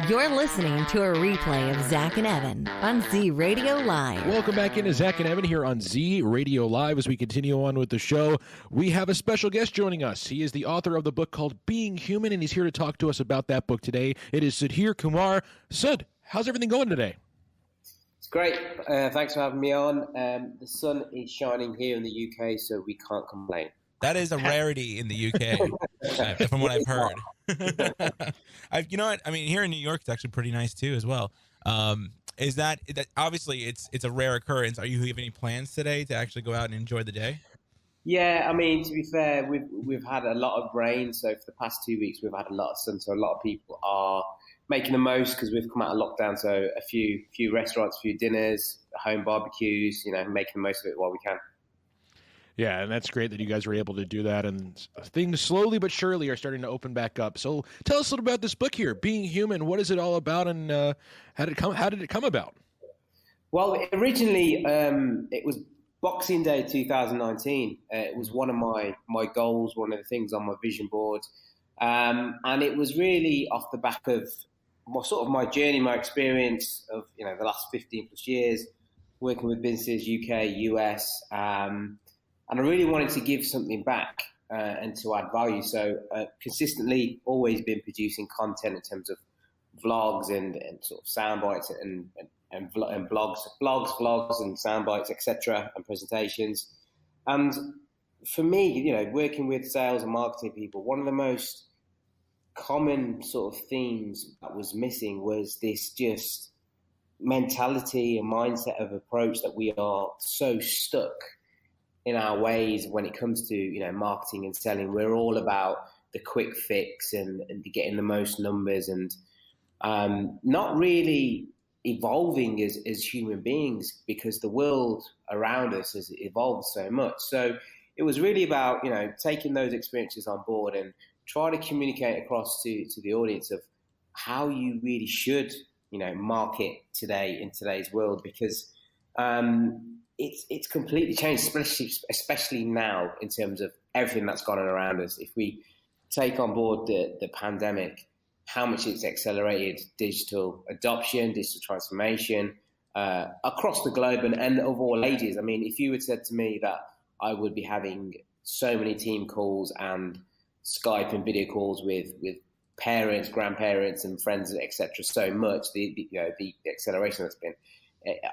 You're listening to a replay of Zach and Evan on ZRadioLive. Welcome back into Zach and Evan here on ZRadioLive. As we continue on with the show, we have a special guest joining us. He is the author of the book called Being Human, and he's here to talk to us about that book today. It is Sudhir Kumar. Sud, how's everything going today? It's great. Thanks for having me on. The sun is shining here in the UK, so we can't complain. That is a rarity in the UK, from what I've heard. You know what? I mean, here in New York, it's actually pretty nice too, as well. Is that obviously it's a rare occurrence? Are you have any plans today to actually go out and enjoy the day? Yeah, I mean, to be fair, we've had a lot of rain, so for the past 2 weeks we've had a lot of sun. So a lot of people are making the most because we've come out of lockdown. So a few restaurants, a few dinners, home barbecues, making the most of it while we can. Yeah, and that's great that you guys were able to do that, and things slowly but surely are starting to open back up. So tell us a little about this book here, Being Human. What is it all about, and how did it come about? Well, originally it was Boxing Day 2019. It was one of my goals, one of the things on my vision board, and it was really off the back of my journey, my experience of the last 15 plus years working with businesses, UK, US. And I really wanted to give something back and to add value. So consistently always been producing content in terms of vlogs and sort of sound bites and vlogs and sound bites, etc., and presentations. And for me, working with sales and marketing people, one of the most common sort of themes that was missing was this just mentality and mindset of approach that we are so stuck in our ways when it comes to marketing and selling. We're all about the quick fix and getting the most numbers and not really evolving as human beings because the world around us has evolved so much. So it was really about taking those experiences on board and try to communicate across to the audience of how you really should market today in today's world, because it's completely changed, especially now in terms of everything that's gone on around us. If we take on board the pandemic, how much it's accelerated digital adoption, digital transformation across the globe and of all ages. I mean, if you had said to me that I would be having so many team calls and Skype and video calls with parents, grandparents and friends, etc., so much, the acceleration that's been,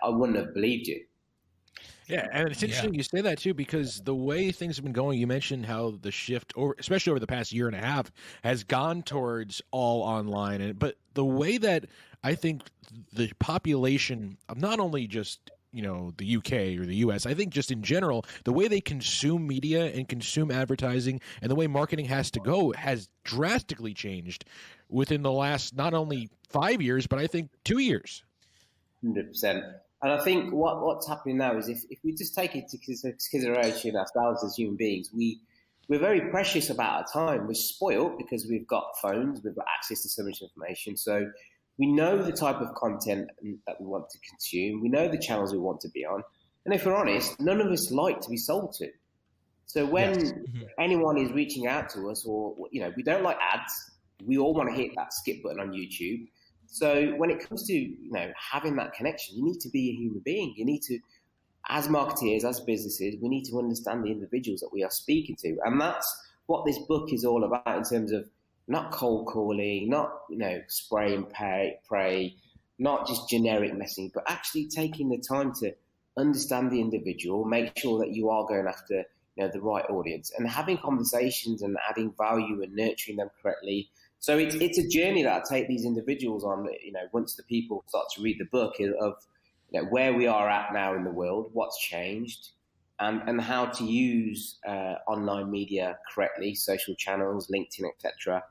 I wouldn't have believed you. Yeah, and it's interesting you say that too, because the way things have been going, you mentioned how the shift, especially over the past year and a half, has gone towards all online. But the way that I think the population of not only just the UK or the US, I think just in general, the way they consume media and consume advertising and the way marketing has to go has drastically changed within the last not only 5 years, but I think 2 years. 100%. And I think what's happening now is if we just take it into consideration ourselves as human beings, we're very precious about our time. We're spoiled because we've got phones, we've got access to so much information. So we know the type of content that we want to consume. We know the channels we want to be on. And if we're honest, none of us like to be sold to. So when anyone is reaching out to us or, we don't like ads, we all want to hit that skip button on YouTube. So when it comes to, having that connection, you need to be a human being. You need to, as marketeers, as businesses, we need to understand the individuals that we are speaking to. And that's what this book is all about in terms of not cold calling, not, spray and pray, not just generic messaging, but actually taking the time to understand the individual, make sure that you are going after, the right audience and having conversations and adding value and nurturing them correctly. So it's a journey that I take these individuals on, once the people start to read the book of, where we are at now in the world, what's changed, and how to use online media correctly, social channels, LinkedIn, etc.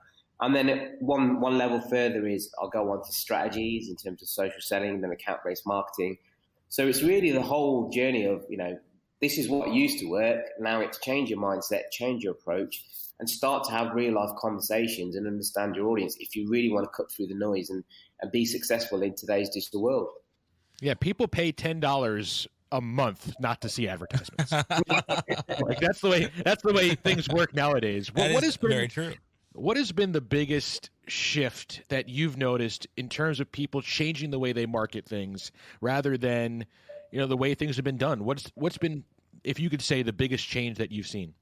And then one level further is I'll go on to strategies in terms of social selling, then account-based marketing. So it's really the whole journey of, this is what used to work. Now it's change your mindset, change your approach, and start to have real life conversations and understand your audience if you really want to cut through the noise and be successful in today's digital world. Yeah, people pay $10 a month not to see advertisements. That's the way things work nowadays. That is very true. What has been the biggest shift that you've noticed in terms of people changing the way they market things rather than, the way things have been done? What's been, if you could say, the biggest change that you've seen?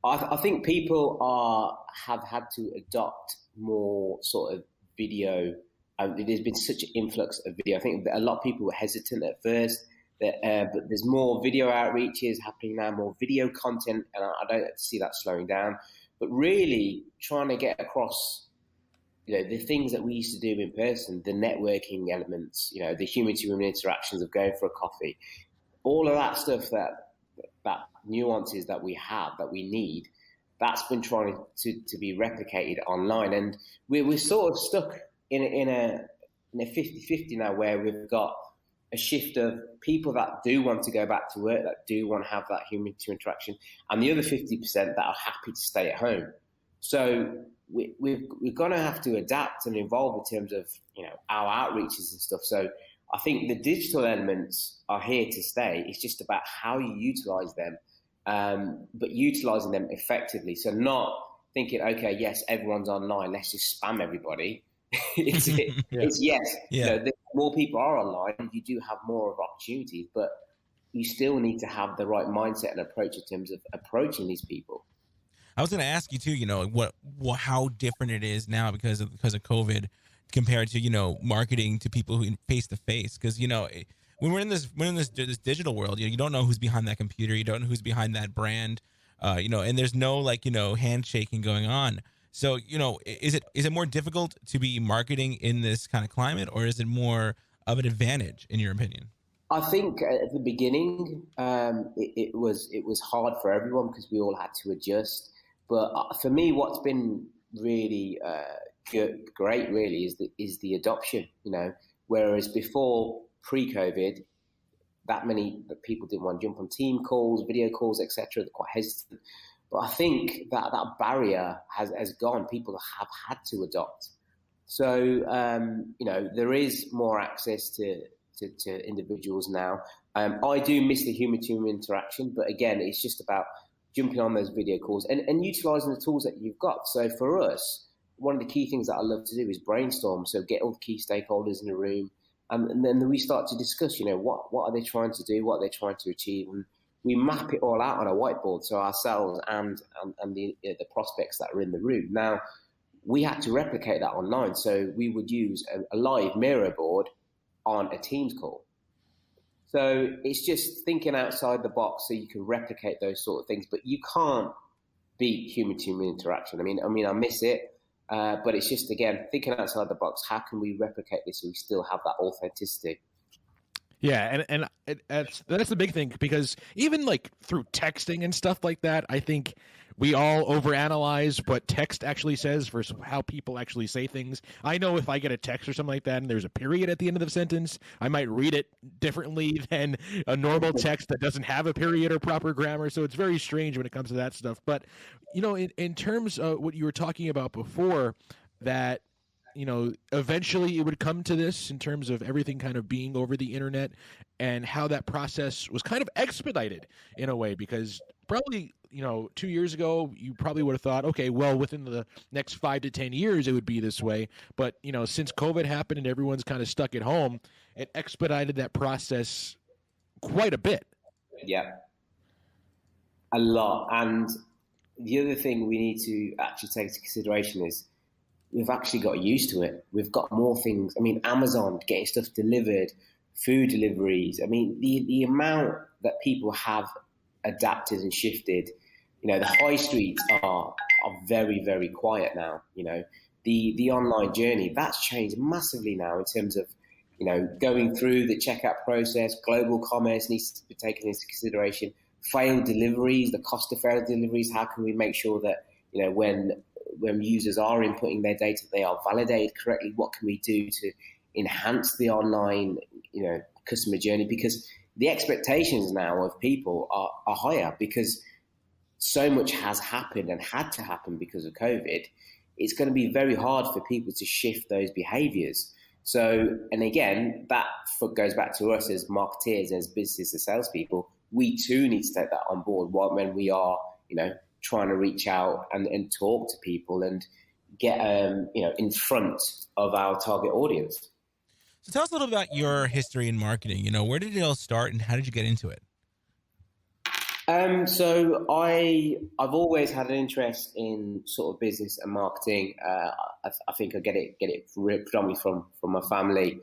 I think people have had to adopt more sort of video. There's been such an influx of video. I think a lot of people were hesitant at first, but there's more video outreaches happening now, more video content, and I don't see that slowing down. But really trying to get across, the things that we used to do in person, the networking elements, the human-to-human interactions of going for a coffee, all of that stuff, that nuances that we have, that we need, that's been trying to be replicated online. And we're sort of stuck in a 50-50 now, where we've got a shift of people that do want to go back to work, that do want to have that human to interaction, and the other 50% that are happy to stay at home. So we're going to have to adapt and evolve in terms of our outreaches and stuff. So I think the digital elements are here to stay. It's just about how you utilize them, but utilizing them effectively. So not thinking, okay, yes, everyone's online, let's just spam everybody. It's yes. Yeah. More people are online, you do have more of opportunities, but you still need to have the right mindset and approach in terms of approaching these people. I was going to ask you too, how different it is now because of COVID compared to, marketing to people who face to face. Because, when we're in this digital world, you don't know who's behind that computer. You don't know who's behind that brand, and there's no handshaking going on. So, is it more difficult to be marketing in this kind of climate, or is it more of an advantage in your opinion? I think at the beginning, it was hard for everyone because we all had to adjust. But for me, what's been really great, really, is the adoption. Whereas before, pre-COVID, that many people didn't want to jump on team calls, video calls, etc. They're quite hesitant. But I think that barrier has gone. People have had to adopt. So, there is more access to individuals now. I do miss the human-to-human interaction, but again, it's just about jumping on those video calls and utilizing the tools that you've got. So for us, one of the key things that I love to do is brainstorm. So get all the key stakeholders in the room, and then we start to discuss, what are they trying to do? What are they trying to achieve? And we map it all out on a whiteboard, so ourselves and the prospects that are in the room. Now, we had to replicate that online, so we would use a live mirror board on a Teams call. So it's just thinking outside the box so you can replicate those sort of things, but you can't beat human-to-human interaction. I mean, I miss it, but it's just, again, thinking outside the box. How can we replicate this so we still have that authenticity? Yeah, and that's the big thing, because even through texting and stuff like that, I think we all overanalyze what text actually says versus how people actually say things. I know if I get a text or something like that and there's a period at the end of the sentence, I might read it differently than a normal text that doesn't have a period or proper grammar. So it's very strange when it comes to that stuff. But, in terms of what you were talking about before, that eventually it would come to this in terms of everything kind of being over the internet, and how that process was kind of expedited in a way, because probably, 2 years ago, you probably would have thought, okay, well, within the next 5 to 10 years, it would be this way. But, since COVID happened and everyone's kind of stuck at home, it expedited that process quite a bit. Yeah, a lot. And the other thing we need to actually take into consideration is we've actually got used to it. We've got more things. I mean, Amazon, getting stuff delivered, food deliveries. I mean, the amount that people have adapted and shifted, the high streets are very, very quiet now. The online journey, that's changed massively now in terms of, going through the checkout process. Global commerce needs to be taken into consideration. Failed deliveries, the cost of failed deliveries. How can we make sure that, when users are inputting their data, they are validated correctly? What can we do to enhance the online, customer journey? Because the expectations now of people are higher, because so much has happened and had to happen because of COVID. It's going to be very hard for people to shift those behaviors. So, and again, that goes back to us as marketeers, as businesses, as salespeople. We too need to take that on board when we are, trying to reach out and talk to people and get in front of our target audience. So tell us a little about your history in marketing. Where did it all start and how did you get into it? So I've always had an interest in sort of business and marketing. I think I get it predominantly from my family.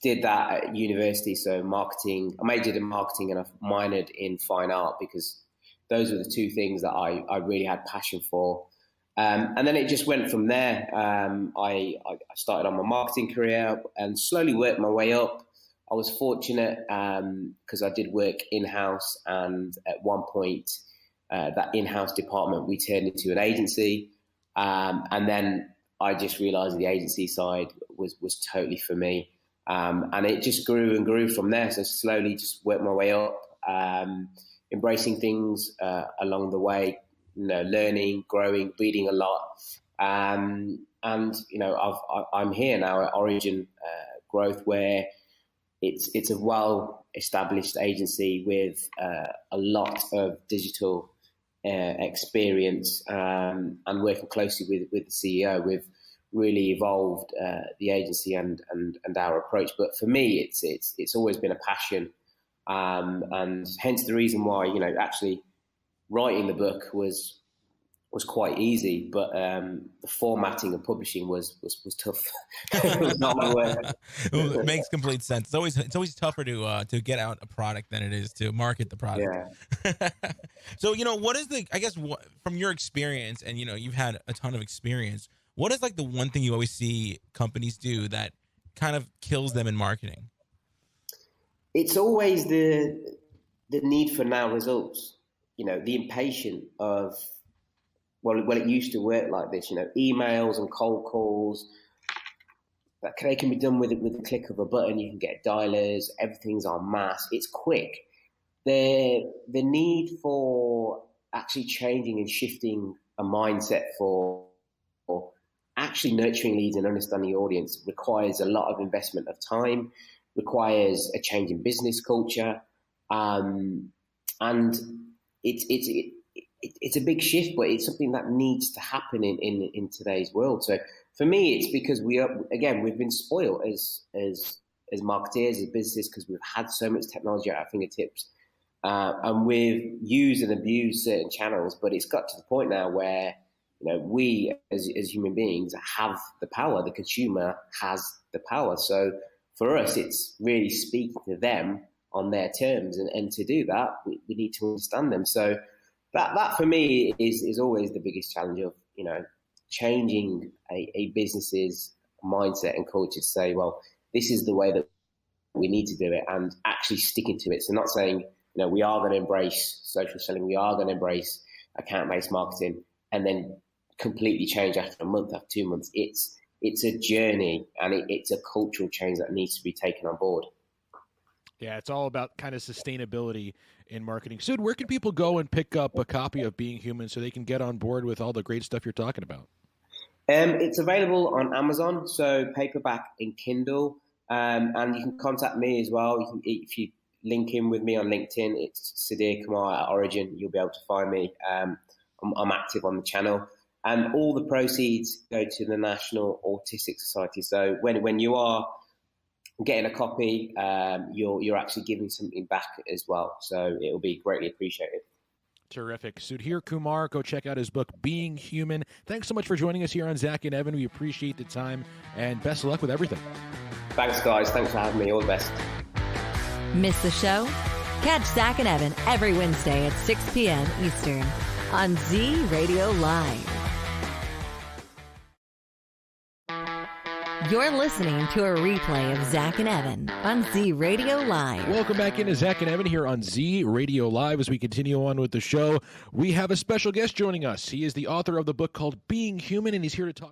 Did that at university, so marketing. I majored in marketing and I minored in fine art because those were the two things that I really had passion for. And then it just went from there. I started on my marketing career and slowly worked my way up. I was fortunate because I did work in-house, and at one point that in-house department we turned into an agency, and then I just realised the agency side was totally for me, and it just grew and grew from there. So slowly just worked my way up, embracing things along the way, learning, growing, reading a lot, and I'm here now at Origin Growth, where it's a well-established agency with a lot of digital experience, and working closely with the CEO. We've really evolved the agency and our approach. But for me, it's always been a passion, and hence the reason why actually writing the book was quite easy, but the formatting and publishing was tough. It was not my way. It makes complete sense. It's always tougher to get out a product than it is to market the product. Yeah. So what is from your experience, and you've had a ton of experience, what is like the one thing you always see companies do that kind of kills them in marketing? It's always the need for now results. The impatience of, well, it used to work like this, emails and cold calls, that they can be done with the click of a button. You can get dialers, everything's en masse, it's quick. The need for actually changing and shifting a mindset for actually nurturing leads and understanding the audience requires a lot of investment of time, requires a change in business culture, and it's a big shift, but it's something that needs to happen in today's world. So for me, it's because we've been spoiled as marketeers, as businesses, because we've had so much technology at our fingertips, and we've used and abused certain channels. But it's got to the point now where we as human beings have the power. The consumer has the power. So for us, it's really speaking to them on their terms, and to do that, we need to understand them. So that for me is always the biggest challenge of changing a business's mindset and culture to say, well, this is the way that we need to do it, and actually sticking to it. So not saying we are going to embrace social selling, we are going to embrace account-based marketing, and then completely change after a month, after 2 months. It's a journey, and it's a cultural change that needs to be taken on board. Yeah, it's all about kind of sustainability in marketing. Sud, where can people go and pick up a copy of Being Human so they can get on board with all the great stuff you're talking about? It's available on Amazon, so paperback and Kindle, and you can contact me as well. If you link in with me on LinkedIn, it's Sudhir Kumar at Origin. You'll be able to find me. I'm active on the channel, and all the proceeds go to the National Autistic Society. So when you are getting a copy, you're actually giving something back as well. So it'll be greatly appreciated. Terrific. Sudhir Kumar, go check out his book, Being Human. Thanks so much for joining us here on Zach and Evan. We appreciate the time, and best of luck with everything. Thanks, guys. Thanks for having me. All the best. Miss the show? Catch Zach and Evan every Wednesday at 6 p.m. Eastern on ZRadioLive. You're listening to a replay of Zach and Evan on ZRadioLive. Welcome back into Zach and Evan here on ZRadioLive. As we continue on with the show, we have a special guest joining us. He is the author of the book called Being Human, and he's here to talk.